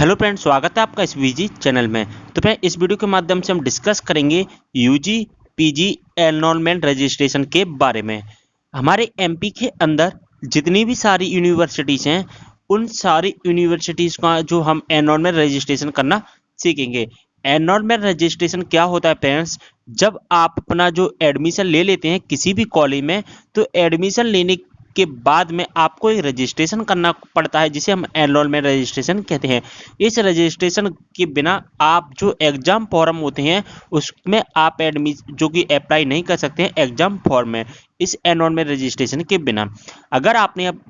Hello friend, स्वागत है आपका इस वीजी चैनल में। तो फ्रेंड, इस वीडियो के माध्यम से हम डिस्कस करेंगे यूजी पीजी एनरोलमेंट रजिस्ट्रेशन के बारे में। हमारे एमपी के अंदर जितनी भी सारी यूनिवर्सिटीज़ हैं, उन सारी यूनिवर्सिटीज़ का जो हम एनरोलमेंट रजिस्ट्रेशन करना सीखेंगे। एनरोलमेंट रजिस्ट्रेशन क्या होता है फ्रेंड्स? जब आप अपना जो एडमिशन ले लेते हैं किसी भी कॉलेज में, तो एडमिशन लेने के बाद में आपको एक रजिस्ट्रेशन करना पड़ता है, जिसे हम एनरोलमेंट रजिस्ट्रेशन कहते हैं। इस रजिस्ट्रेशन के बिना आप जो एग्जाम फॉर्म होते हैं उसमें आप एडमिशन जो कि अप्लाई नहीं कर सकते हैं एग्जाम फॉर्म में, इस एनरोलमेंट रजिस्ट्रेशन के बिना। अगर आपने अब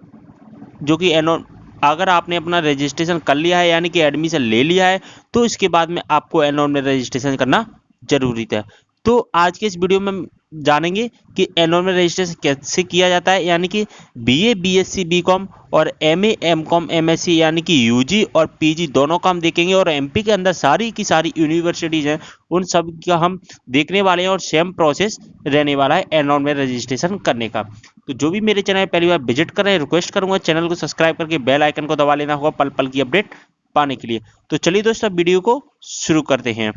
जो कि अगर आपने अपना रजिस्ट्रेशन कर लिया है, यानी कि एडमिशन ले लिया है, तो इसके बाद में आपको एनरोलमेंट रजिस्ट्रेशन करना जरूरी है। तो आज के इस वीडियो में हम जानेंगे कि एनरोलमेंट रजिस्ट्रेशन कैसे किया जाता है, यानी कि बीए बीएससी बीकॉम और एमए एमकॉम एमएससी यानी कि यूजी और पीजी दोनों का हम देखेंगे। और एमपी के अंदर सारी की सारी यूनिवर्सिटीज़ हैं, उन सब का हम देखने वाले हैं और सेम प्रोसेस रहने वाला है एनरोलमेंट रजिस्ट्रेशन करने का। तो जो भी मेरे चैनल पहली बार विजिट कर रहे हैं, रिक्वेस्ट करूंगा चैनल को सब्सक्राइब करके बेल आइकन को दबा लेना होगा पल पल की अपडेट पाने के लिए। तो चलिए दोस्तों, वीडियो को शुरू करते हैं।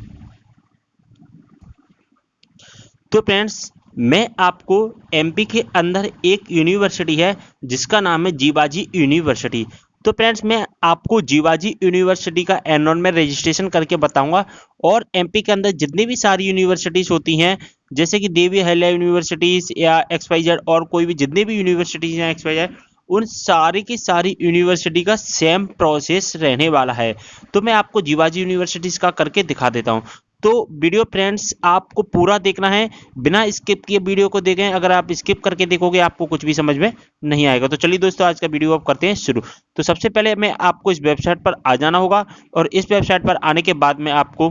तो फ्रेंड्स, मैं आपको एमपी के अंदर एक यूनिवर्सिटी है जिसका नाम है जीवाजी यूनिवर्सिटी। तो फ्रेंड्स, मैं आपको जीवाजी यूनिवर्सिटी का एनरोलमेंट रजिस्ट्रेशन करके बताऊंगा। और एमपी के अंदर जितनी भी सारी यूनिवर्सिटीज़ होती हैं, जैसे कि देवी अहिल्या यूनिवर्सिटीज़ या XYZ और कोई भी जितनी भी यूनिवर्सिटीज़ हैं XYZ, उन सारी की सारी यूनिवर्सिटी का सेम प्रोसेस रहने वाला है। तो मैं आपको जीवाजी यूनिवर्सिटीज़ का करके दिखा देता हूँ। तो वीडियो फ्रेंड्स आपको पूरा देखना है, बिना स्किप किए वीडियो को देखें। अगर आप स्किप करके देखोगे आपको कुछ भी समझ में नहीं आएगा। तो चलिए दोस्तों, आज का वीडियो आप करते हैं शुरू। तो सबसे पहले मैं आपको इस वेबसाइट पर आ जाना होगा, और इस वेबसाइट पर आने के बाद में आपको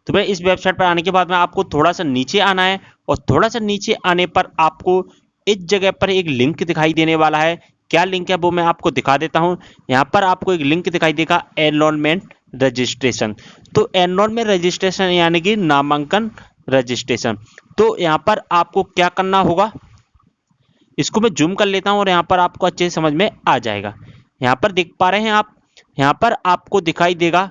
इस वेबसाइट पर आने के बाद में आपको थोड़ा सा नीचे आना है, और थोड़ा सा नीचे आने पर आपको इस जगह पर एक लिंक दिखाई देने वाला है। क्या लिंक है वो मैं आपको दिखा देता हूं। यहाँ पर आपको एक लिंक दिखाई देगा, एनरोलमेंट रजिस्ट्रेशन। तो एनरोलमेंट रजिस्ट्रेशन यानी कि नामांकन रजिस्ट्रेशन। तो यहाँ पर आपको क्या करना होगा, इसको मैं जूम कर लेता हूँ और यहाँ पर आपको अच्छे से समझ में आ जाएगा। यहाँ पर देख पा रहे हैं आप, यहाँ पर आपको दिखाई देगा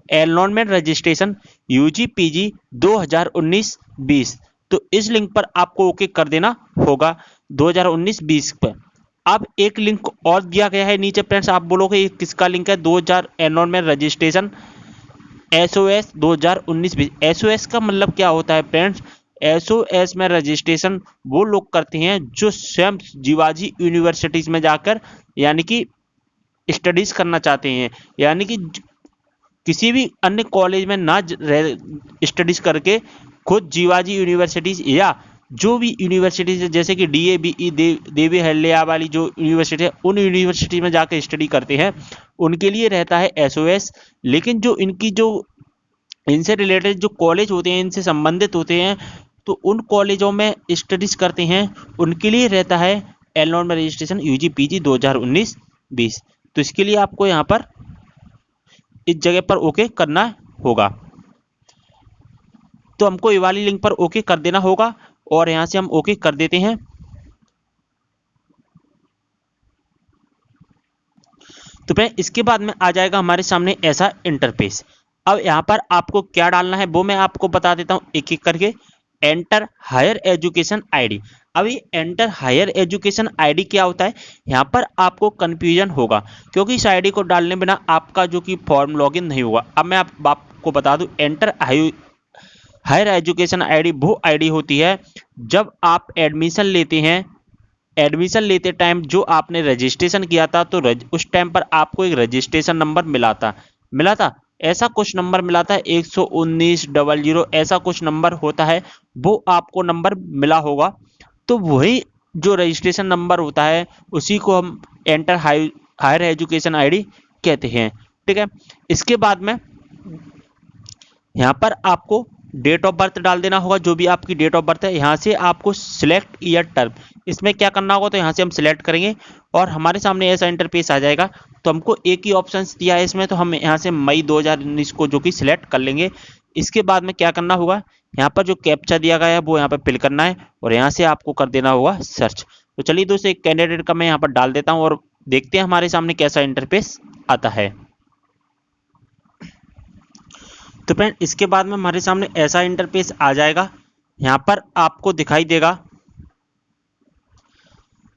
एनरोलमेंट रजिस्ट्रेशन यूजी पीजी 2019-20। तो इस लिंक पर आपको ओके कर देना होगा 2019-20 पर। अब एक लिंक और दिया गया है नीचे फ्रेंड्स, आप बोलोगे ये किसका लिंक है? 2000 एनरोलमेंट रजिस्ट्रेशन SOS 2019-20। SOS का मतलब क्या होता है फ्रेंड्स? SOS में रजिस्ट्रेशन वो लोग करते हैं जो स्वयं जीवाजी यूनिवर्सिटीज में जाकर यानी कि स्टडीज करना चाहते हैं, यानी कि किसी भी अन्य कॉलेज में ना स्टडीज करके खुद जीवाजी यूनिवर्सिटीज या जो भी यूनिवर्सिटीज है, जैसे कि DAVE देवी अहिल्या वाली जो यूनिवर्सिटी है, उन यूनिवर्सिटी में जाकर स्टडी करते हैं, उनके लिए रहता है SOS। लेकिन जो इनकी जो इनसे रिलेटेड जो कॉलेज होते हैं, इनसे संबंधित होते हैं, तो उन कॉलेजों में स्टडीज करते हैं, उनके लिए रहता है एनरोलमेंट रजिस्ट्रेशन यूजी पीजी 2019-20। तो इसके लिए आपको यहाँ पर इस जगह पर ओके करना होगा। तो हमको ये वाली लिंक पर ओके कर देना होगा, और यहां से हम ओके कर देते हैं। तो फिर इसके बाद में आ जाएगा हमारे सामने ऐसा इंटरफेस। अब यहाँ पर आपको क्या डालना है वो मैं आपको बता देता हूँ एक एक करके। Enter higher education ID. अब ये एंटर हायर एजुकेशन आईडी क्या होता है, यहाँ पर आपको कंफ्यूजन होगा, क्योंकि इस आईडी को डालने बिना आपका जो कि फॉर्म लॉगिन नहीं होगा। अब मैं आपको बता दूं, एंटर हायर एजुकेशन आईडी वो आईडी होती है जब आप एडमिशन लेते हैं। एडमिशन लेते टाइम जो आपने रजिस्ट्रेशन किया था, तो उस टाइम पर आपको एक रजिस्ट्रेशन नंबर मिला था ऐसा कुछ नंबर मिला था 11900, ऐसा कुछ नंबर होता है, वो आपको नंबर मिला होगा। तो वही जो रजिस्ट्रेशन नंबर होता है उसी को हम एंटर हायर एजुकेशन आईडी कहते हैं। ठीक है, इसके बाद में यहाँ पर आपको डेट ऑफ बर्थ डाल देना होगा, जो भी आपकी डेट ऑफ बर्थ है। यहाँ से आपको सिलेक्ट ईयर टर्म, इसमें क्या करना होगा, तो यहाँ से हम सिलेक्ट करेंगे और हमारे सामने ऐसा इंटरफेस आ जाएगा। तो हमको एक ही ऑप्शन दिया है इसमें, तो हम यहाँ से मई 2019 को जो कि सिलेक्ट कर लेंगे। इसके बाद में क्या करना होगा, यहाँ पर जो कैप्चा दिया गया है वो यहाँ पर फिल करना है, और यहाँ से आपको कर देना होगा सर्च। तो चलिए दोस्तों, एक कैंडिडेट का मैं यहाँ पर डाल देता हूँ और देखते हैं हमारे सामने कैसा इंटरफेस आता है। तो फ्रेंड इसके बाद में हमारे सामने ऐसा इंटरफेस आ जाएगा। यहाँ पर आपको दिखाई देगा,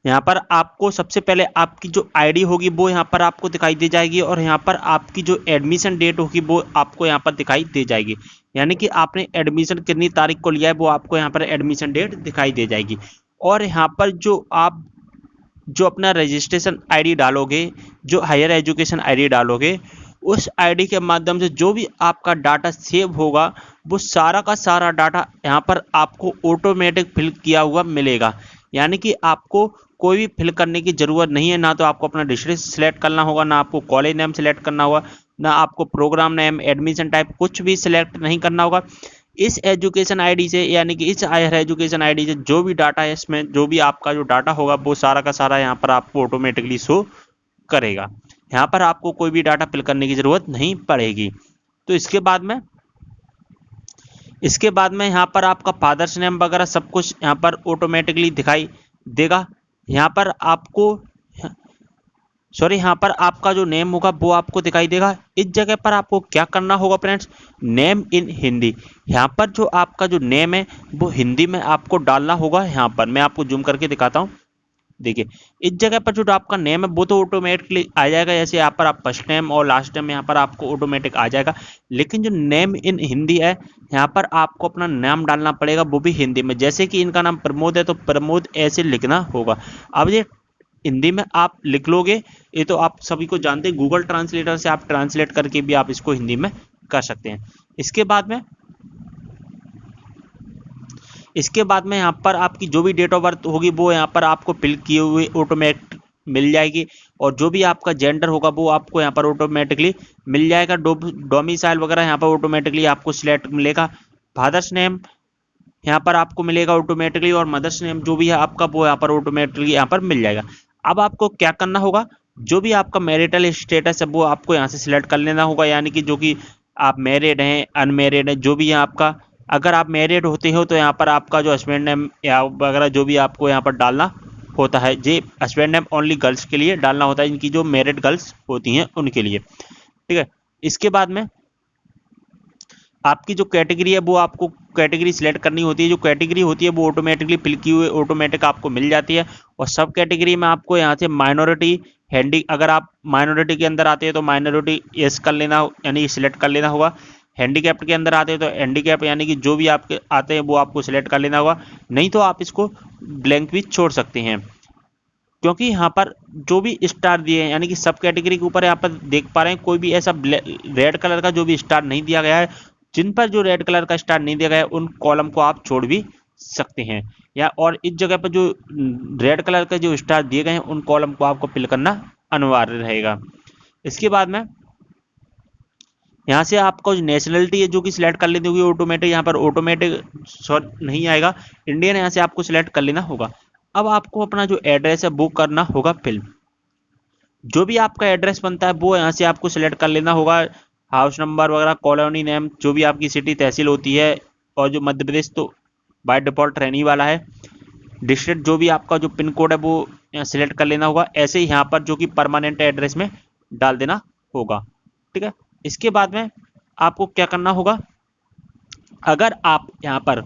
यहाँ पर आपको सबसे पहले आपकी जो आईडी होगी वो यहाँ पर आपको दिखाई दे जाएगी, और यहाँ पर आपकी जो एडमिशन डेट होगी वो आपको यहाँ पर दिखाई दे जाएगी। यानी कि आपने एडमिशन कितनी तारीख को लिया है वो आपको यहाँ पर एडमिशन डेट दिखाई दे जाएगी। और यहाँ पर जो आप जो अपना रजिस्ट्रेशन आईडी डालोगे, जो हायर एजुकेशन आईडी डालोगे, उस आईडी के माध्यम से जो भी आपका डाटा सेव होगा वो सारा का सारा डाटा यहाँ पर आपको ऑटोमेटिक फिल किया हुआ मिलेगा। यानी कि आपको कोई भी फिल करने की ज़रूरत नहीं है। ना तो आपको अपना डिस्ट्रिक्ट सेलेक्ट करना होगा, ना आपको कॉलेज नेम सेलेक्ट करना होगा, ना आपको प्रोग्राम नेम, एडमिशन टाइप कुछ भी सिलेक्ट नहीं करना होगा। इस एजुकेशन आईडी से, यानी कि इस हायर एजुकेशन आईडी से जो भी डाटा है, इसमें जो भी आपका जो डाटा होगा वो सारा का सारा यहाँ पर आपको ऑटोमेटिकली शो करेगा। यहाँ पर आपको कोई भी डाटा फिल करने की ज़रूरत नहीं पड़ेगी। तो इसके बाद में यहाँ पर आपका फादर्स नेम वगैरह सब कुछ यहाँ पर ऑटोमेटिकली दिखाई देगा। यहाँ पर आपका जो नेम होगा वो आपको दिखाई देगा। इस जगह पर आपको क्या करना होगा फ्रेंड्स, नेम इन हिंदी। यहाँ पर जो आपका जो नेम है वो हिंदी में आपको डालना होगा। यहाँ पर मैं आपको जूम करके दिखाता हूँ। देखिए इस जगह पर जो आपका नेम है वो तो ऑटोमेटिकली आ जाएगा, जैसे यहाँ पर आप फर्स्ट नेम और लास्ट नेम यहाँ पर आपको ऑटोमेटिक आ जाएगा। लेकिन जो नेम इन हिंदी है, यहाँ पर आपको अपना नाम डालना पड़ेगा, वो भी हिंदी में। जैसे कि इनका नाम प्रमोद है तो प्रमोद ऐसे लिखना होगा। अब ये हिंदी में आप लिख लोगे, ये तो आप सभी को जानते हैं, गूगल ट्रांसलेटर से आप ट्रांसलेट करके भी आप इसको हिंदी में कर सकते हैं। इसके बाद में यहाँ पर आपकी जो भी डेट ऑफ बर्थ होगी वो यहाँ पर आपको फिल किए हुए ऑटोमेटिक मिल जाएगी, और जो भी आपका जेंडर होगा वो आपको यहाँ पर ऑटोमेटिकली मिल जाएगा। डोमिसाइल वगैरह यहाँ पर ऑटोमेटिकली आपको सिलेक्ट मिलेगा। फादर्स नेम यहाँ पर आपको मिलेगा ऑटोमेटिकली, और मदर्स नेम जो भी है आपका वो यहाँ पर ऑटोमेटिकली यहाँ पर मिल जाएगा। अब आपको क्या करना होगा, जो भी आपका मैरिटल स्टेटस है वो आपको यहाँ से सिलेक्ट कर लेना होगा। यानी कि जो कि आप मैरिड हैं, अनमैरिड हैं, जो भी है आपका। अगर आप मैरिड होते हो तो यहाँ पर आपका जो हस्बैंड नेम या वगैरह जो भी आपको यहाँ पर डालना होता है, जे हस्बैंड नेम ओनली गर्ल्स के लिए डालना होता है, इनकी जो मैरिड गर्ल्स होती हैं उनके लिए, ठीक है। इसके बाद में आपकी जो कैटेगरी है वो आपको कैटेगरी सिलेक्ट करनी होती है। जो कैटेगरी होती है वो ऑटोमेटिकली फिल की हुई ऑटोमेटिक आपको मिल जाती है। और सब कैटेगरी में आपको यहाँ से माइनॉरिटी, हैंडी, अगर आप माइनॉरिटी के अंदर आते हैं तो माइनॉरिटी यस कर लेना, यानी सिलेक्ट कर लेना होगा। हैंडीकैप्ड के अंदर आते हैं तो हैंडीकैप यानी कि जो भी आपके आते हैं वो आपको सिलेक्ट कर लेना होगा। नहीं तो आप इसको ब्लैंक भी छोड़ सकते हैं, क्योंकि यहाँ पर जो भी स्टार दिए हैं, यानी कि सब कैटेगरी के ऊपर यहाँ पर देख पा रहे हैं कोई भी ऐसा रेड कलर का जो भी स्टार नहीं दिया गया है। जिन पर जो रेड कलर का स्टार नहीं दिया गया है उन कॉलम को आप छोड़ भी सकते हैं, या और इस जगह पर जो रेड कलर के जो स्टार दिए गए हैं उन कॉलम को आपको फिल करना अनिवार्य रहेगा। इसके बाद में यहाँ से आपको जो नेशनलिटी है जो कि सिलेक्ट कर लेनी होगी ऑटोमेटिक, यहाँ पर ऑटोमेटिक नहीं आएगा, इंडियन यहाँ से आपको सिलेक्ट कर लेना होगा। अब आपको अपना जो एड्रेस है वो करना होगा फिल। जो भी आपका एड्रेस बनता है वो यहाँ से आपको सिलेक्ट कर लेना होगा। हाउस नंबर वगैरह, कॉलोनी नेम, जो भी आपकी सिटी तहसील होती है, और जो मध्य प्रदेश तो बाय डिफॉल्ट रहने वाला है। डिस्ट्रिक्ट जो भी आपका जो पिन कोड है वो सिलेक्ट कर लेना होगा। ऐसे ही यहाँ पर जो कि परमानेंट एड्रेस में डाल देना होगा, ठीक है। इसके बाद में आपको क्या करना होगा, अगर आप यहाँ पर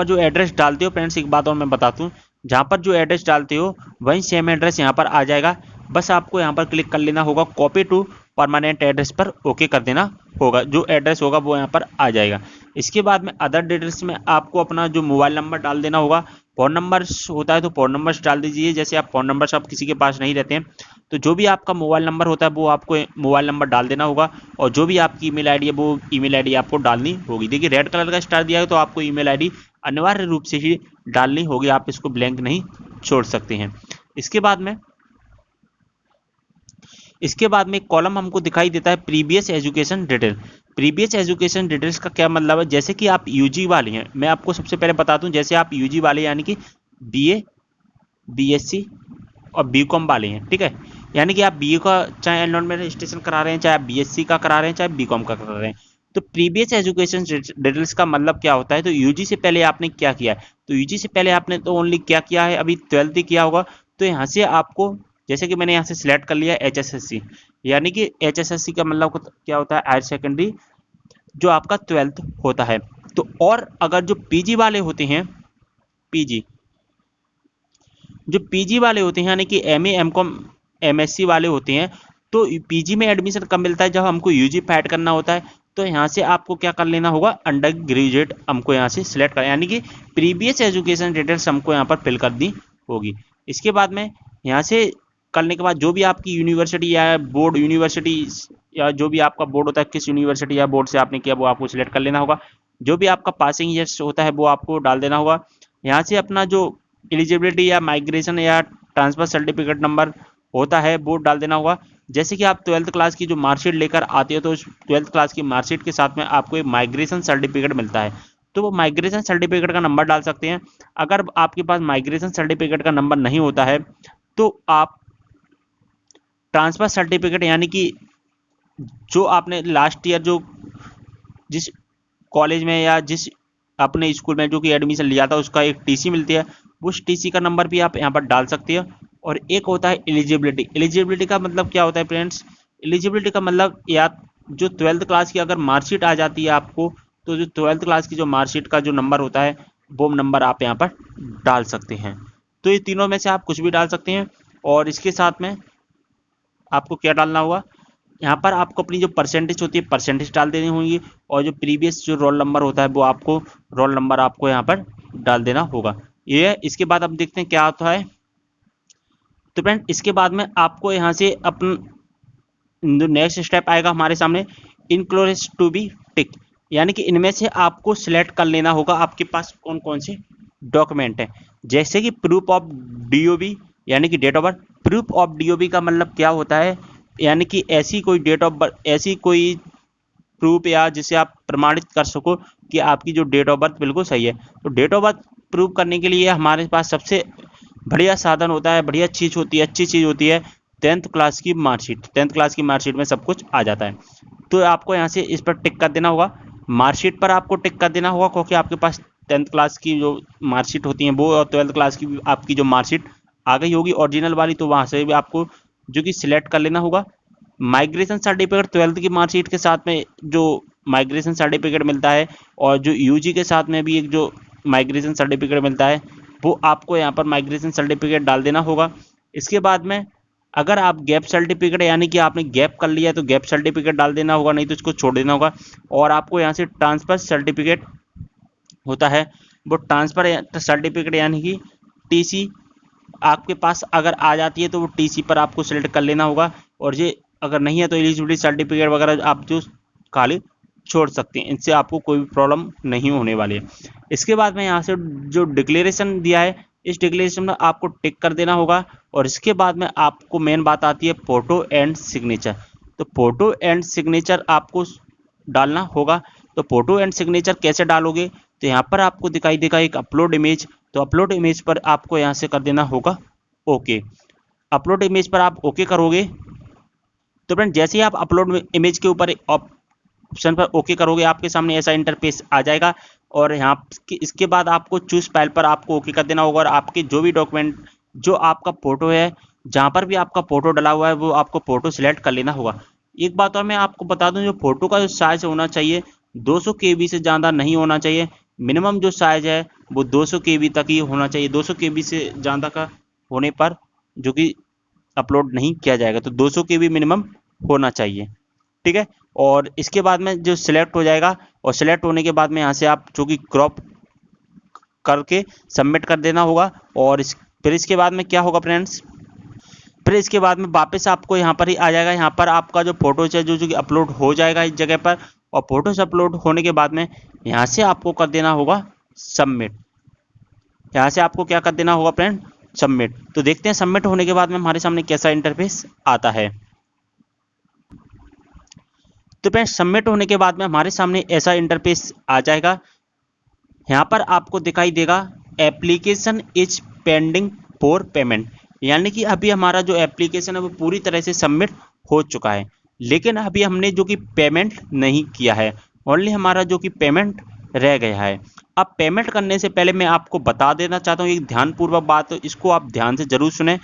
जो एड्रेस डालते हो, फ्रेंड्स एक बात और मैं बताता हूँ, जहाँ पर जो एड्रेस डालते हो वही सेम एड्रेस यहाँ पर आ जाएगा। बस आपको यहाँ पर क्लिक कर लेना होगा, कॉपी टू परमानेंट एड्रेस पर ओके कर देना होगा। जो एड्रेस होगा वो यहाँ पर आ जाएगा। इसके बाद में अदर डिटेल्स में आपको अपना जो मोबाइल नंबर डाल देना होगा। फ़ोन नंबर होता है तो फ़ोन नंबर्स डाल दीजिए। जैसे आप फ़ोन नंबर्स आप किसी के पास नहीं रहते हैं तो जो भी आपका मोबाइल नंबर होता है वो आपको मोबाइल नंबर डाल देना होगा, और जो भी आपकी ईमेल आईडी है वो ईमेल आईडी आपको डालनी होगी। देखिए रेड कलर का स्टार दिया है तो आपको ईमेल आईडी अनिवार्य रूप से ही डालनी होगी, आप इसको ब्लैंक नहीं छोड़ सकते हैं। इसके बाद में एक कॉलम हमको दिखाई देता है previous education detail. Previous education details का क्या मतलब है, जैसे कि आप यूजी वाले हैं, मैं आपको सबसे पहले बता दूं, जैसे आप यूजी वाले यानी कि बीए, बीएससी और बीकॉम वाले हैं, ठीक है। यानी कि आप बीए का चाहे एनरोलमेंट रजिस्ट्रेशन करा रहे हैं, चाहे आप बीएससी का करा रहे हैं, चाहे बीकॉम का करा रहे हैं। तो प्रीवियस एजुकेशन डिटेल्स का मतलब क्या होता है, तो यूजी से पहले आपने क्या किया है, तो यूजी से पहले आपने तो ओनली क्या किया है, अभी 12th ही किया होगा। तो यहाँ से आपको, जैसे कि मैंने यहाँ से सिलेक्ट कर लिया HSSC, यानी कि HSSC का मतलब क्या होता है, हायर सेकेंडरी जो आपका 12th होता है। तो और अगर जो पीजी वाले होते हैं, पीजी जो पीजी वाले होते हैं यानी कि एमए एमकॉम एमएससी वाले होते हैं, तो पीजी में एडमिशन कब मिलता है, जब हमको यूजी फाइट करना होता है। तो यहाँ से आपको क्या कर लेना होगा, अंडर ग्रेजुएट हमको यहाँ से सिलेक्ट कर, यानी कि प्रीवियस एजुकेशन डिटेल्स हमको यहाँ पर फिल कर दी होगी। इसके बाद में यहाँ से करने के बाद जो भी आपकी यूनिवर्सिटी या बोर्ड यूनिवर्सिटी या जो भी आपका बोर्ड होता है, किस यूनिवर्सिटी या बोर्ड से आपने किया वो आपको सिलेक्ट कर लेना होगा। जो भी आपका पासिंग ईयर्स होता है वो आपको डाल देना होगा। यहाँ से अपना जो एलिजिबिलिटी या माइग्रेशन या ट्रांसफर सर्टिफिकेट नंबर होता है वो डाल देना होगा। जैसे कि आप 12th क्लास की जो मार्कशीट लेकर आते हो, तो उस 12th क्लास की मार्कशीट के साथ में आपको एक माइग्रेशन सर्टिफिकेट मिलता है, तो वो माइग्रेशन सर्टिफिकेट का नंबर डाल सकते हैं। अगर आपके पास माइग्रेशन सर्टिफिकेट का नंबर नहीं होता है तो आप ट्रांसफर सर्टिफिकेट यानी कि जो आपने लास्ट ईयर जो जिस कॉलेज में या जिस अपने स्कूल में जो कि एडमिशन लिया था उसका एक टीसी मिलती है, उस टीसी का नंबर भी आप यहाँ पर डाल सकते हो। और एक होता है एलिजिबिलिटी। एलिजिबिलिटी का मतलब क्या होता है फ्रेंड्स, एलिजिबिलिटी का मतलब या जो 12th क्लास की अगर मार्कशीट आ जाती है आपको, तो जो 12th क्लास की जो मार्कशीट का जो नंबर होता है वो नंबर आप यहाँ पर डाल सकते हैं। तो ये तीनों में से आप कुछ भी डाल सकते हैं। और इसके साथ में आपको क्या डालना होगा, यहाँ पर आपको अपनी जो परसेंटेज होती है परसेंटेज डाल देनी होगी, और जो प्रीवियस जो रोल नंबर होता है वो आपको रोल नंबर आपको यहाँ पर डाल देना होगा। ये है। इसके बाद अब देखते हैं क्या होता है। तो फ्रेंड इसके बाद में आपको यहाँ से अपन जो नेक्स्ट स्टेप आएगा हमारे सामने, इनक्लोज टू बी टिक, यानी कि इनमें से आपको सिलेक्ट कर लेना होगा आपके पास कौन कौन से डॉक्यूमेंट है। जैसे कि प्रूफ ऑफ डीओबी यानी कि date of birth. Proof of DOB का मतलब क्या होता है, यानी कि ऐसी कोई डेट ऑफ बर्थ, ऐसी कोई प्रूफ या जिसे आप प्रमाणित कर सको कि आपकी जो डेट ऑफ बर्थ बिल्कुल सही है। तो डेट ऑफ बर्थ प्रूव करने के लिए हमारे पास सबसे बढ़िया साधन होता है, बढ़िया चीज़ होती है, अच्छी चीज़ होती है 10th क्लास की मार्कशीट। 10th क्लास की मार्कशीट में सब कुछ आ जाता है। तो आपको यहाँ से इस पर टिक कर देना होगा, मार्कशीट पर आपको टिक कर देना होगा, क्योंकि आपके पास 10th क्लास की जो मार्कशीट होती है वो और 12th क्लास की आपकी जो मार्कशीट आ गई होगी ओरिजिनल वाली, तो वहाँ से भी आपको जो कि सिलेक्ट कर लेना होगा। माइग्रेशन सर्टिफिकेट 12th की मार्कशीट के साथ में जो माइग्रेशन सर्टिफिकेट मिलता है, और जो यूजी के साथ में भी एक जो माइग्रेशन सर्टिफिकेट मिलता है, वो आपको यहाँ पर माइग्रेशन सर्टिफिकेट डाल देना होगा। इसके बाद में अगर आप गैप सर्टिफिकेट यानी कि आपने गैप कर लिया तो गैप सर्टिफिकेट डाल देना होगा, नहीं तो इसको छोड़ देना होगा। और आपको यहाँ से ट्रांसफर सर्टिफिकेट होता है, वो ट्रांसफर सर्टिफिकेट यानी कि टीसी आपके पास अगर आ जाती है तो वो टीसी पर आपको सिलेक्ट कर लेना होगा। और ये अगर नहीं है तो एलिजिबिलिटी सर्टिफिकेट वगैरह आप जो खाली छोड़ सकते हैं, इनसे आपको कोई भी प्रॉब्लम नहीं होने वाली है। इसके बाद में यहाँ से जो डिक्लेरेशन दिया है, इस डिक्लेरेशन में आपको टिक कर देना होगा। और इसके बाद में आपको मेन बात आती है फोटो एंड सिग्नेचर। तो फोटो एंड सिग्नेचर आपको डालना होगा। तो फोटो एंड सिग्नेचर कैसे डालोगे, तो यहाँ पर आपको दिखाई देगा एक अपलोड इमेज। तो अपलोड इमेज पर आपको यहाँ से कर देना होगा ओके। अपलोड इमेज पर आप ओके करोगे तो फ्रेंड जैसे ही आप अपलोड इमेज के ऊपर ऑप्शन पर ओके करोगे, आपके सामने ऐसा इंटरफेस आ जाएगा। और यहाँ इसके बाद आपको चूज फाइल पर आपको ओके कर देना होगा, और आपके जो भी डॉक्यूमेंट जो आपका फोटो है, जहाँ पर भी आपका फोटो डला हुआ है वो आपको फोटो सिलेक्ट कर लेना होगा। एक बात और मैं आपको बता दूं, जो फोटो का जो साइज होना चाहिए 200 KB से ज़्यादा नहीं होना चाहिए। मिनिमम जो साइज है वो 200 KB तक ही होना चाहिए। 200 KB से ज़्यादा का होने पर जो कि अपलोड नहीं किया जाएगा, तो 200 KB मिनिमम होना चाहिए, ठीक है। और इसके बाद में जो सिलेक्ट हो जाएगा, और सिलेक्ट होने के बाद में यहाँ से आप जो कि क्रॉप करके सबमिट कर देना होगा। और फिर इसके बाद में क्या होगा फ्रेंड्स, फिर इसके बाद में वापस आपको यहाँ पर ही आ जाएगा। यहाँ पर आपका जो फोटोज है जो कि अपलोड हो जाएगा इस जगह पर, और फोटोज अपलोड होने के बाद में यहाँ से आपको कर देना होगा सबमिट। यहाँ से आपको क्या कर देना होगा फ्रेंड, सबमिट। तो देखते हैं सबमिट होने के बाद में हमारे सामने कैसा इंटरफेस आता है। तो फ्रेंड सबमिट होने के बाद में हमारे सामने ऐसा इंटरफेस आ जाएगा। यहाँ पर आपको दिखाई देगा application is pending for payment, यानी कि अभी हमारा जो एप्लीकेशन है वो पूरी तरह से सबमिट हो चुका है, लेकिन अभी हमने जो कि पेमेंट नहीं किया है, ओनली हमारा जो कि पेमेंट रह गया है। अब पेमेंट करने से पहले मैं आपको बता देना चाहता हूँ एक ध्यानपूर्वक बात, इसको आप ध्यान से जरूर सुने,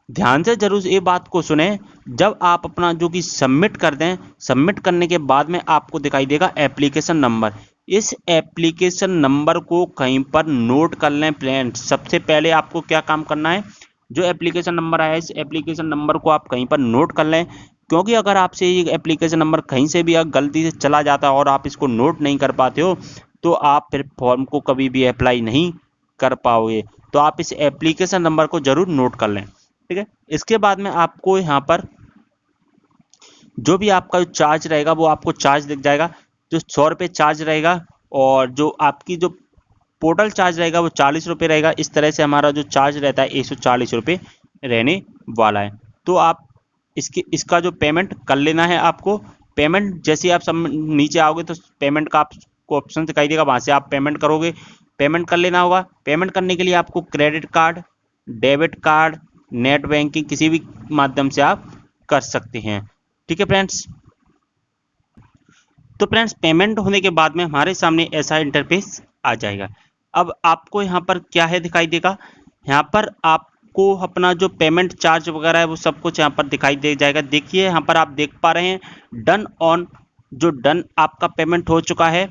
ध्यान से जरूर ये बात को सुने। जब आप अपना जो कि सबमिट कर दें, सबमिट करने के बाद में आपको दिखाई देगा एप्लीकेशन नंबर। इस एप्लीकेशन नंबर को कहीं पर नोट कर लें फ्रेंड्स। सबसे पहले आपको क्या काम करना है, जो एप्लीकेशन नंबर आया है इस एप्लीकेशन नंबर को आप कहीं पर नोट कर लें, क्योंकि अगर आपसे ये एप्लीकेशन नंबर कहीं से भी अगर गलती से चला जाता है और आप इसको नोट नहीं कर पाते हो तो आप फिर फॉर्म को कभी भी अप्लाई नहीं कर पाओगे। तो आप इस एप्लीकेशन नंबर को जरूर नोट कर लें, ठीक है। इसके बाद में आपको यहाँ पर जो भी आपका जो चार्ज रहेगा वो आपको चार्ज दिख जाएगा, जो 100 रुपये चार्ज रहेगा, और जो आपकी जो पोर्टल चार्ज रहेगा वो 40 रुपये रहेगा। इस तरह से हमारा जो चार्ज रहता है 140 रुपये रहने वाला है। तो आप इसका जो पेमेंट कर लेना है आपको। पेमेंट जैसे आप सब नीचे आओगे तो पेमेंट का आपको ऑप्शन दिखाई देगा, वहाँ से आप पेमेंट करोगे, पेमेंट कर लेना होगा। पेमेंट करने के लिए आपको credit card, debit card, net banking किसी भी माध्यम से आप कर सकते हैं, ठीक है फ्रेंड्स। तो फ्रेंड्स पेमेंट होने के बाद में हमारे सामने ऐसा इंटरफेस आ जाएगा। अब आपको यहाँ पर क्या है दिखाई देगा, यहाँ पर आपको अपना जो पेमेंट चार्ज वगैरह है वो सब कुछ यहाँ पर दिखाई दे जाएगा। देखिए यहाँ पर आप देख पा रहे हैं डन ऑन, जो डन आपका पेमेंट हो चुका है,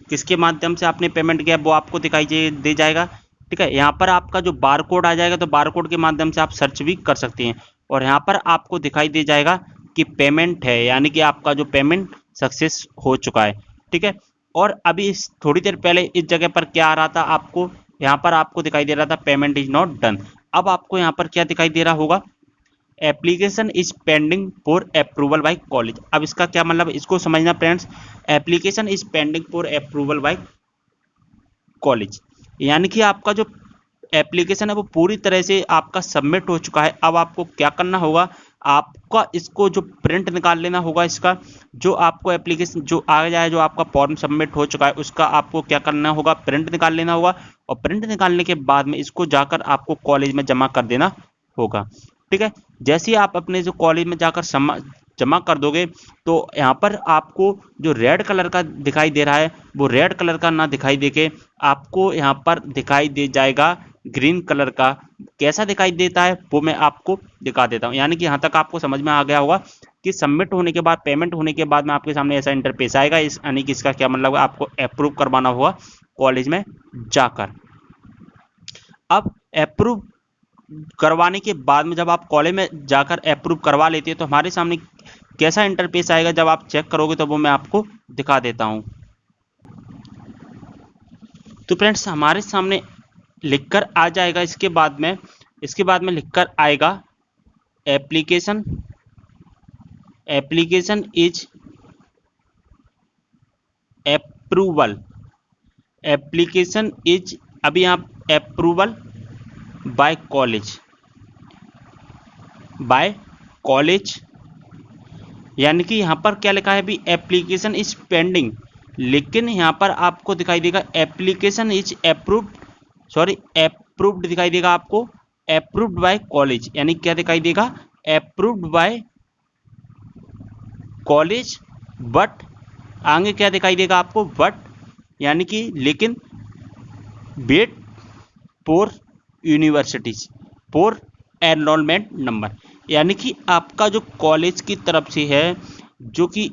किसके माध्यम से आपने पेमेंट किया वो आपको दिखाई दे जाएगा, ठीक है। यहाँ पर आपका जो बार कोड आ जाएगा तो बार कोड के माध्यम से आप सर्च भी कर सकते हैं, और यहाँ पर आपको दिखाई दे जाएगा कि पेमेंट है, यानी कि आपका जो पेमेंट सक्सेस हो चुका है, ठीक है। और अभी थोड़ी देर पहले इस जगह पर क्या आ रहा था, आपको यहाँ पर आपको दिखाई दे रहा था पेमेंट इज नॉट डन। अब आपको यहाँ पर क्या दिखाई दे रहा होगा, application is pending for approval bye college. अब इसका क्या मतलब, इसको समझना friends. Application is pending for approval bye college, यानी कि आपका जो एप्लीकेशन है वो पूरी तरह से आपका सबमिट हो चुका है। अब आपको क्या करना होगा, आपका इसको जो प्रिंट निकाल लेना होगा, इसका जो आपको एप्लीकेशन जो आ जाए, जो आपका फॉर्म सबमिट हो चुका है उसका आपको क्या करना होगा, प्रिंट निकाल लेना होगा, और प्रिंट निकालने के बाद में इसको जाकर आपको कॉलेज में जमा कर देना होगा, ठीक है। जैसे ही आप अपने जो कॉलेज में जाकर जमा कर दोगे तो यहाँ पर आपको जो रेड कलर का दिखाई दे रहा है वो रेड कलर का ना दिखाई देके आपको यहाँ पर दिखाई दे जाएगा ग्रीन कलर का। कैसा दिखाई देता है वो मैं आपको दिखा देता हूँ, यानी कि यहाँ तक आपको समझ में आ गया होगा कि सबमिट होने के बाद, पेमेंट होने के बाद में आपके सामने ऐसा इंटरफेस आएगा। इस यानी कि इसका क्या मतलब है, आपको अप्रूव करवाना होगा कॉलेज में जाकर। अब अप्रूव करवाने के बाद में जब आप कॉलेज में जाकर अप्रूव करवा लेते हैं तो हमारे सामने कैसा इंटरफेस आएगा, जब आप चेक करोगे तो वो मैं आपको दिखा देता हूं। तो फ्रेंड्स हमारे सामने लिखकर आ जाएगा, इसके बाद में लिखकर आएगा application is approval, application is, अभी यहाँ अप्रूवल बाय कॉलेज, यानी कि यहाँ पर क्या लिखा है अभी, एप्लीकेशन इज पेंडिंग, लेकिन यहाँ पर आपको दिखाई देगा एप्लीकेशन इज अप्रूव्ड दिखाई देगा आपको, अप्रूव्ड बाय कॉलेज, यानी क्या दिखाई देगा, अप्रूव्ड बाय कॉलेज, बट आगे क्या दिखाई देगा आपको, बट यानी कि लेकिन wait for universities for enrolment number, यानी कि आपका जो कॉलेज की तरफ से है जो कि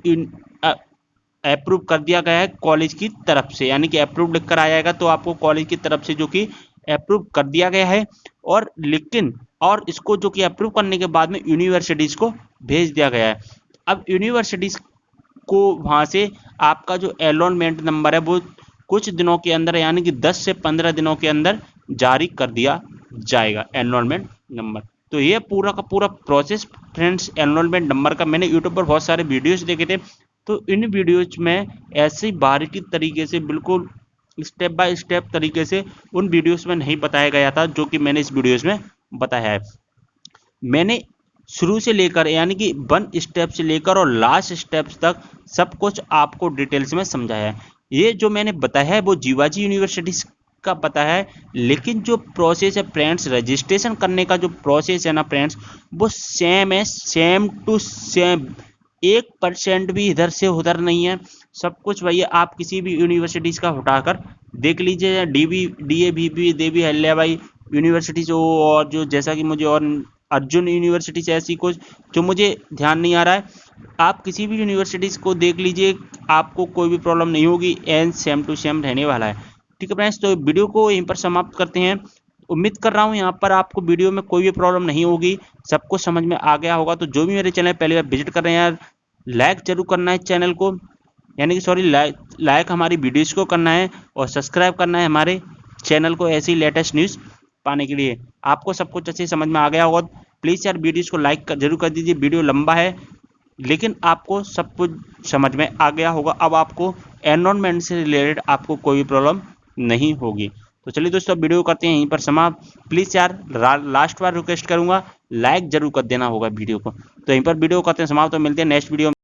अप्रूव कर दिया गया है कॉलेज की तरफ से, यानी कि अप्रूव लिखकर आ जाएगा तो आपको कॉलेज की तरफ से जो कि अप्रूव कर दिया गया है, और लेकिन और इसको जो कि अप्रूव करने के बाद में यूनिवर्सिटीज को भेज दिया गया है। अब यूनिवर्सिटीज को वहाँ से आपका जो एनरोलमेंट नंबर है वो कुछ दिनों के अंदर, यानी कि 10 से 15 दिनों के अंदर जारी कर दिया जाएगा एनरोलमेंट नंबर। तो ये पूरा का पूरा प्रोसेस फ्रेंड्स एनरोलमेंट नंबर का, मैंने यूट्यूब पर बहुत सारे वीडियोस देखे थे, तो इन वीडियोज में ऐसे बारीकी तरीके से बिल्कुल स्टेप बाय स्टेप तरीके से उन वीडियोस में नहीं बताया गया था जो कि मैंने इस वीडियोस में बताया है। मैंने शुरू से लेकर यानी कि 1 स्टेप से लेकर और लास्ट स्टेप्स तक सब कुछ आपको डिटेल्स में समझाया है। ये जो मैंने बताया है वो जीवाजी यूनिवर्सिटी का पता है, लेकिन जो प्रोसेस है फ्रेंड्स, रजिस्ट्रेशन करने का जो प्रोसेस है ना फ्रेंड्स, वो सेम है, सेम टू सेम, 1% भी इधर से उधर नहीं है, सब कुछ वही है। आप किसी भी यूनिवर्सिटीज़ का उठाकर देख लीजिए, DAVP देवी अहिल्याबाई यूनिवर्सिटी जो, और जो जैसा कि मुझे और अर्जुन यूनिवर्सिटी से ऐसी कुछ जो मुझे ध्यान नहीं आ रहा है। आप किसी भी यूनिवर्सिटीज़ को देख लीजिए, आपको कोई भी प्रॉब्लम नहीं होगी, एंड सेम टू सेम रहने वाला है। ठीक है फ्रेंड्स, तो वीडियो को यहीं पर समाप्त करते हैं। उम्मीद कर रहा हूँ यहाँ पर आपको वीडियो में कोई भी प्रॉब्लम नहीं होगी, सब कुछ समझ में आ गया होगा। तो जो भी मेरे चैनल पहली बार विजिट कर रहे हैं यार, लाइक जरूर करना है चैनल को, यानी कि सॉरी लाइक हमारी वीडियोज़ को करना है और सब्सक्राइब करना है हमारे चैनल को ऐसी लेटेस्ट न्यूज़ पाने के लिए। आपको सब कुछ अच्छे समझ में आ गया होगा। प्लीज़ यार वीडियोज़ को लाइक जरूर कर दीजिए। वीडियो लंबा है लेकिन आपको सब कुछ समझ में आ गया होगा। अब आपको एनवायरनमेंट से रिलेटेड आपको कोई भी प्रॉब्लम नहीं होगी। तो चलिए दोस्तों, वीडियो करते हैं यहीं पर समाप्त। प्लीज़ यार लास्ट बार रिक्वेस्ट करूंगा, लाइक जरूर कर देना होगा वीडियो को। तो यहीं पर वीडियो करते हैं समाप्त, तो मिलते हैं नेक्स्ट वीडियो में।